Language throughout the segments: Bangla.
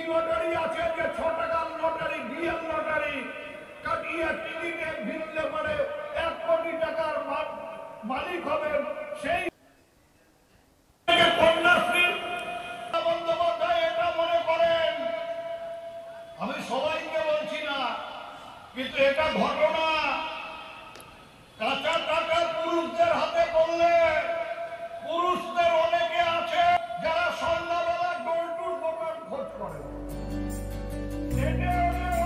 লটারি আছে যে 6 টাকার লটারি, বিএল লটারি কাটিয়ে টিকিটে ভিড়লে পরে 1 কোটি টাকার মালিক হবেন, সেই কন্যাশ্রী বন্দ্যোপাধ্যায় এটা মনে করেন। আমি সবাইকে বলছি না, কিন্তু এটা ঘটনা। কাঁচা টাকা পুরুষদের হাতে করলে, পুরুষদের অনেকে আছে যারা সন্ধ্যাবেলা ডোর টু দোকান খোঁজ করে,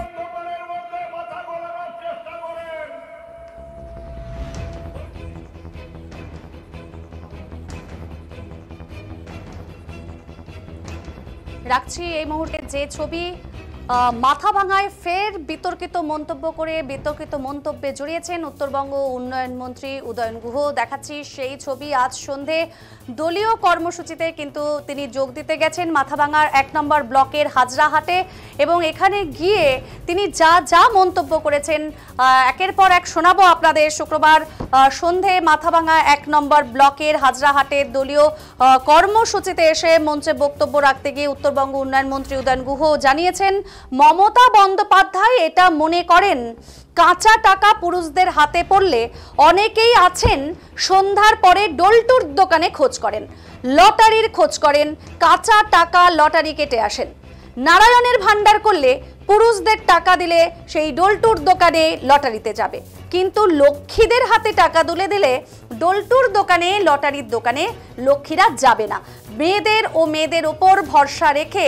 অন্ধকারের মধ্যে মাথা গলানোর চেষ্টা করেন। রাখছি এই মুহূর্তে যে ছবি মাথাভাঙায় ফের বিতর্কিত মন্তব্য করে বিতর্কিত মন্তব্যে জড়িয়েছেন উত্তরবঙ্গ উন্নয়ন মন্ত্রী উদয়ন গুহ। দেখাচ্ছি সেই ছবি। আজ সন্ধে দলীয় কর্মসূচিতে কিন্তু তিনি যোগ দিতে গেছেন মাথাভাঙার 1 নম্বর ব্লকের হাজরাহাটে, এবং এখানে গিয়ে তিনি যা যা মন্তব্য করেছেন একের পর এক শোনাবো আপনাদের। শুক্রবার সন্ধে মাথাভাঙা 1 নম্বর ব্লকের হাজরাহাটের দলীয় কর্মসূচিতে এসে মঞ্চে বক্তব্য রাখতে গিয়ে উত্তরবঙ্গ উন্নয়ন মন্ত্রী উদয়ন গুহ জানিয়েছেন মমতা বন্দ্যোপাধ্যায় এটা মনে করেন কাঁচা টাকা পুরুষদের হাতে পড়লে অনেকেই আছেন সন্ধ্যার পরে ডোলটুর দোকানে খোঁজ করেন, লটারির খোঁজ করেন, কাঁচা টাকা লটারি কেটে আসেন। নারায়ণের ভান্ডার করলে পুরুষদের টাকা দিলে সেই ডোলটুর দোকানে লটারিতে যাবে, কিন্তু লক্ষ্মীদের হাতে টাকা তুলে দিলে ডোলটুর দোকানে লটারির দোকানে লক্ষ্মীরা যাবে না। মেয়েদের ওপর ভরসা রেখে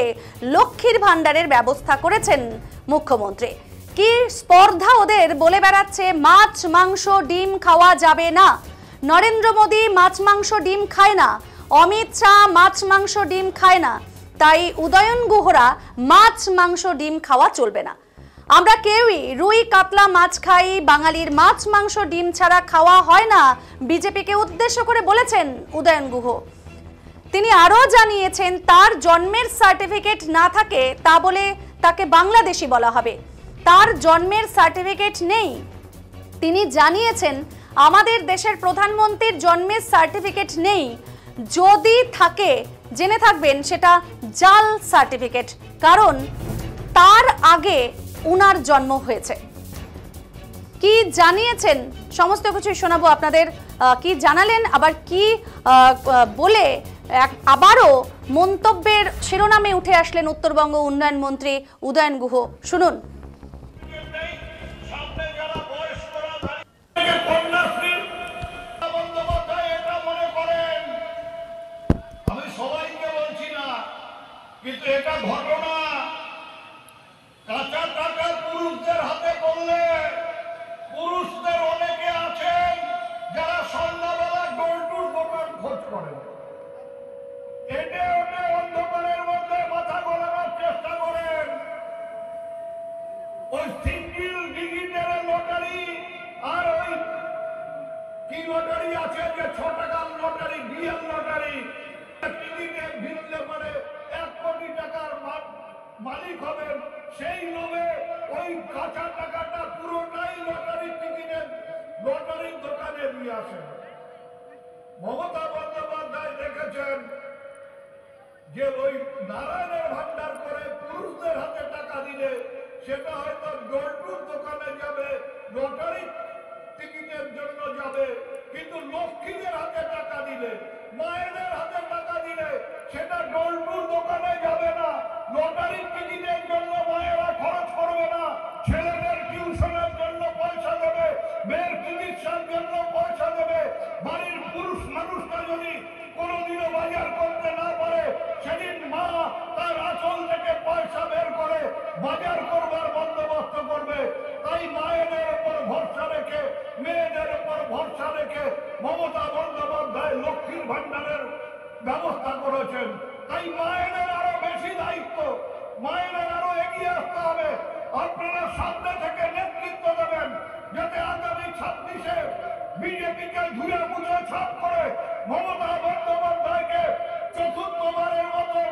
লক্ষ্মীর ভান্ডারের ব্যবস্থা করেছেন মুখ্যমন্ত্রী। কি স্পর্ধা ওদের, বলে বেড়াচ্ছে মাছ মাংস ডিম খাওয়া যাবে না। নরেন্দ্র মোদী মাছ মাংস ডিম খায় না, অমিত শাহ মাছ মাংস ডিম খায় না, তাই উদয়ন গুহরা মাছ মাংস ডিম খাওয়া চলবে না। আমরা কেউই রুই কাতলা মাছ খাই, বাঙালির মাছ মাংস ডিম ছাড়া খাওয়া হয় না, বিজেপিকে উদ্দেশ্য করে বলেছেন উদয়ন গুহ। তিনি আরও জানিয়েছেন তার জন্মের সার্টিফিকেট না থাকে তা বলে তাকে বাংলাদেশি বলা হবে। তার জন্মের সার্টিফিকেট নেই। তিনি জানিয়েছেন আমাদের দেশের প্রধানমন্ত্রীর জন্মের সার্টিফিকেট নেই, যদি থাকে জেনে থাকবেন সেটা জাল সার্টিফিকেট, কারণ তার আগে উনার জন্ম হয়েছে। কি জানিয়েছেন সমস্ত কিছু শোনাবো আপনাদের। কি জানালেন, আবার কি বলে আবারও মন্তব্যের শিরোনামে উঠে আসলেন উত্তরবঙ্গ উন্নয়ন মন্ত্রী উদয়ন গুহ, শুনুন। আমি সবাইকে বলছি না, কিন্তু এটা ঘটনা। কাঁচা টাকা পুরুষদের হাতে করলে, পুরুষদের অনেকে আছেন যারা সন্ধ্যাবেলা ডোর টু দোকান খোঁজ করেন, এটে ওটে অন্ধকারের মধ্যে মাথা গলানোর চেষ্টা করেন। ওই সিঙ্গেল ডিজিটের লটারি আর ওই কি লটারি আছে যে 6 টাকার লটারি, বিএল লটারি টিকিটে ভিড়লে পরে 1 কোটি টাকার মালিক হবেন, সেই লোভে ওই কাঁচা টাকাটা পুরোটাই লটারি টিকিটের লটারির দোকানে দিয়ে আসেন। মমতা বন্দ্যোপাধ্যায় দেখেছেন যে ওই নারায়ণের ভান্ডার করে পুরুষদের হাতে টাকা দিলে সেটা হয়তো ডোলটুর দোকানে যাবে, লটারি টিকিটের জন্য যাবে, কিন্তু লক্ষ্মীদের হাতে টাকা দিলে, মায়েদের হাতে টাকা দিলে সেটা ডোলটুর দোকানে যাবে না, লটারি টিকিটের জন্য মায়েরা খরচ করবে না, ছেলেদের টিউশনের জন্য পয়সা দেবে, মেয়ের চিকিৎসার জন্য পয়সা দেবে। বাড়ির পুরুষ মানুষটা যদি কোনোদিনও বাজার করতে না পারে, সেদিন মা তার আঁচল থেকে পয়সা বের করে বাজার করবার বন্দোবস্ত করবে। তাই মায়েদের উপর ভরসা রেখে, মেয়েদের উপর ভরসা রেখে মমতা বন্দ্যোপাধ্যায় লক্ষ্মীর ভান্ডারের ব্যবস্থা করেছেন। তাই মায়েদের আরো বেশি দায়িত্ব, মায়েদের আরো এগিয়ে আসতে হবে। আপনারা সামনে থেকে নেতৃত্ব দেবেন, যাতে আগামী 26-এ বিজেপিকে ধুয়ে মুছে ছাপ করে মমতা বন্দ্যোপাধ্যায়কে চতুর্থবারের মতন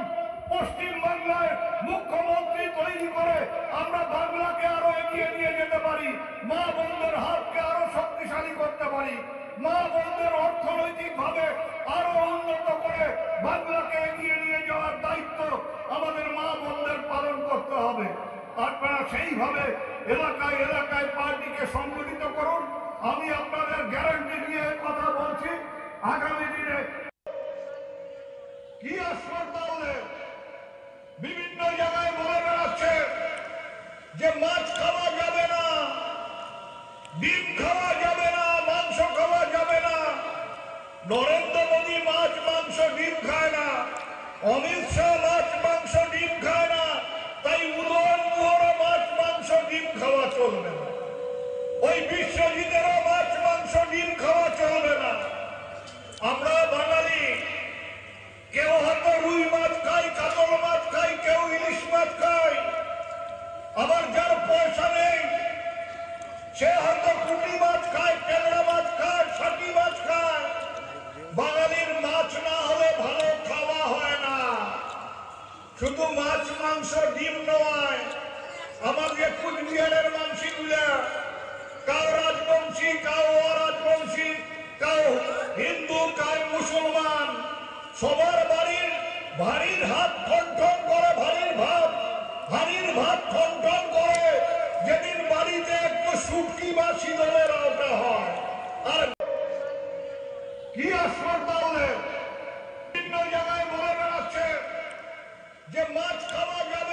পশ্চিমবাংলায় মুখ্যমন্ত্রী তৈরি করে আমরা বাংলাকে আরো এগিয়ে নিয়ে যেতে পারি, মা বোনদের হাতকে আরো শক্তিশালী করতে পারি, মা বোনদের অর্থনৈতিক ভাবে আরো উন্নত করে বাংলাকে এগিয়ে নিয়ে যাওয়ার দায়িত্ব আমাদের মা বোনদের পালন এইভাবে এলাকায় এলাকায় পার্টিকে সংগঠিত করুন। আমি আপনাদের গ্যারান্টি দিয়ে কথা বলছি, আগামী দিনে কি আশ্বাস তাহলে বিভিন্ন জায়গায় বলে বেড়াচ্ছে যে মাছ খাওয়া যাবে না, ডিম খাওয়া যাবে না, মাংস খাওয়া যাবে না। নরেন্দ্র মোদী মাছ মাংস ডিম খায় না, অমিত শাহ মাছ মাংস ডিম খায় না, তাই উদয়ন গুহরও মাছ মাংস ডিম খাওয়া চলবে না, ওই বিশ্বজিতেরও মাছ মাংস ডিম খাওয়া চলবে না। আমরা বাঙালি, কেউ হয়তো রুই মাছ খাই, কাতল মাছ খাই, কেউ ইলিশ মাছ খাই, আবার যার পয়সা নেই সে হয়তো পুঁটি মাছ খায়, ট্যাংরা মাছ খায়, ছাটি মাছ খায়। বাঙালির মাছ না হলে ভালো খাওয়া হয় না। শুধু মাছ মাংস ডিম নয়, আমার যে কুচবিহারের মানসিগুলা কাউ রাজবংশী, কাউ অরাজবংশী, কাউ হিন্দু, কাউ মুসলমান, সবার বাড়ির ভারীর হাত ঠন ঠন করে, ভারীর ভাত ঠন ঠন করে যেদিন বাড়িতে একটু শুটকি বা শীতলের আওতা হয়। আর কি আশ্বাস তাহলে বিভিন্ন জায়গায় বলে বেড়াচ্ছে যে মাছ খাওয়া যাবে